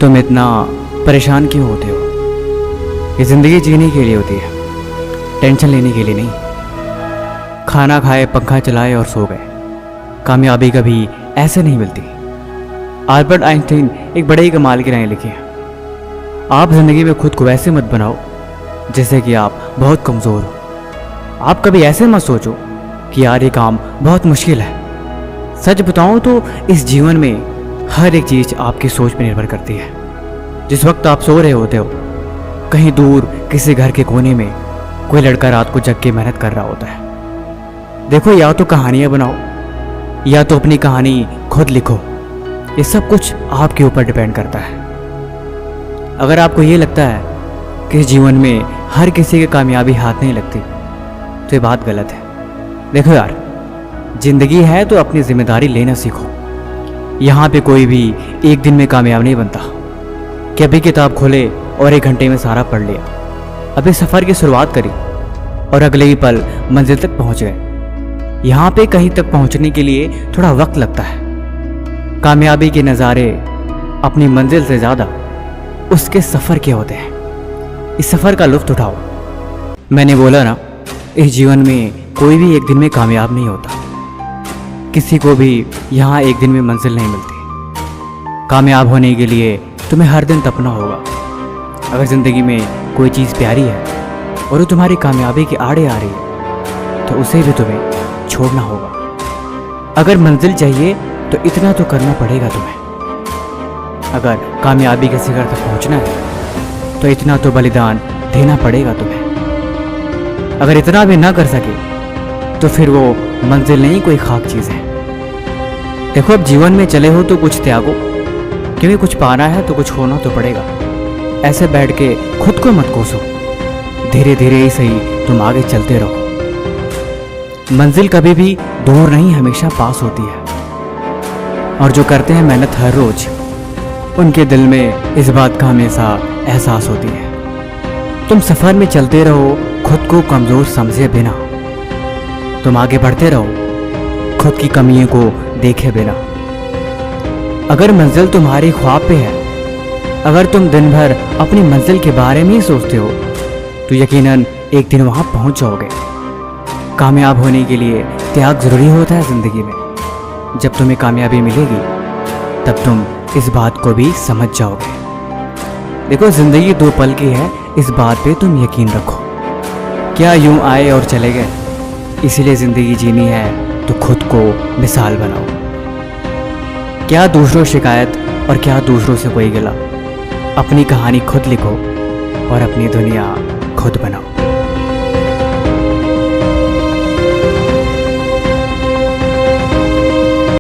तुम इतना परेशान क्यों होते हो? ये ज़िंदगी जीने के लिए होती है, टेंशन लेने के लिए नहीं। खाना खाए, पंखा चलाए और सो गए। कामयाबी कभी ऐसे नहीं मिलती। अल्बर्ट आइंस्टीन एक बड़े ही कमाल की राय लिखी है, आप ज़िंदगी में खुद को वैसे मत बनाओ जैसे कि आप बहुत कमज़ोर हो। आप कभी ऐसे मत सोचो कि यार ये काम बहुत मुश्किल है। सच बताऊं तो इस जीवन में हर एक चीज़ आपकी सोच पर निर्भर करती है। जिस वक्त आप सो रहे होते हो, कहीं दूर किसी घर के कोने में कोई लड़का रात को जग के मेहनत कर रहा होता है। देखो, या तो कहानियाँ बनाओ या तो अपनी कहानी खुद लिखो। ये सब कुछ आपके ऊपर डिपेंड करता है। अगर आपको ये लगता है कि इस जीवन में हर किसी की कामयाबी हाथ नहीं लगती, तो ये बात गलत है। देखो यार, जिंदगी है तो अपनी जिम्मेदारी लेना सीखो। यहाँ पे कोई भी एक दिन में कामयाब नहीं बनता कि अभी किताब खोले और 1 घंटे में सारा पढ़ लिया। अभी सफ़र की शुरुआत करी और अगले ही पल मंजिल तक पहुँच गए। यहाँ पे कहीं तक पहुँचने के लिए थोड़ा वक्त लगता है। कामयाबी के नज़ारे अपनी मंजिल से ज़्यादा उसके सफ़र के होते हैं। इस सफ़र का लुत्फ़ उठाओ। मैंने बोला ना, इस जीवन में कोई भी एक दिन में कामयाब नहीं होता। किसी को भी यहाँ एक दिन में मंजिल नहीं मिलती। कामयाब होने के लिए तुम्हें हर दिन तपना होगा। अगर ज़िंदगी में कोई चीज़ प्यारी है और वो तुम्हारी कामयाबी के आड़े आ रही है, तो उसे भी तुम्हें छोड़ना होगा। अगर मंजिल चाहिए तो इतना तो करना पड़ेगा तुम्हें। अगर कामयाबी के शिखर तक पहुँचना है तो इतना तो बलिदान देना पड़ेगा तुम्हें। अगर इतना भी ना कर सके तो फिर वो मंजिल नहीं, कोई खाक चीज़ है। देखो, अब जीवन में चले हो तो कुछ त्यागो, क्योंकि कुछ पाना है तो कुछ होना तो पड़ेगा। ऐसे बैठ के खुद को मत कोसो। धीरे धीरे ही सही तुम आगे चलते रहो। मंजिल कभी भी दूर नहीं, हमेशा पास होती है। और जो करते हैं मेहनत हर रोज, उनके दिल में इस बात का हमेशा एहसास होती है। तुम सफ़र में चलते रहो, खुद को कमज़ोर समझे बिना। तुम आगे बढ़ते रहो, खुद की कमियों को देखे बिना। अगर मंजिल तुम्हारे ख्वाब पे है, अगर तुम दिन भर अपनी मंजिल के बारे में ही सोचते हो, तो यकीनन एक दिन वहाँ पहुँच जाओगे। कामयाब होने के लिए त्याग ज़रूरी होता है ज़िंदगी में। जब तुम्हें कामयाबी मिलेगी तब तुम इस बात को भी समझ जाओगे। देखो, ज़िंदगी 2 पल की है, इस बात पे तुम यकीन रखो। क्या यूं आए और चले गए? इसीलिए ज़िंदगी जीनी है तो खुद को मिसाल बनाओ। क्या दूसरों शिकायत और क्या दूसरों से कोई गिला। अपनी कहानी खुद लिखो और अपनी दुनिया खुद बनाओ।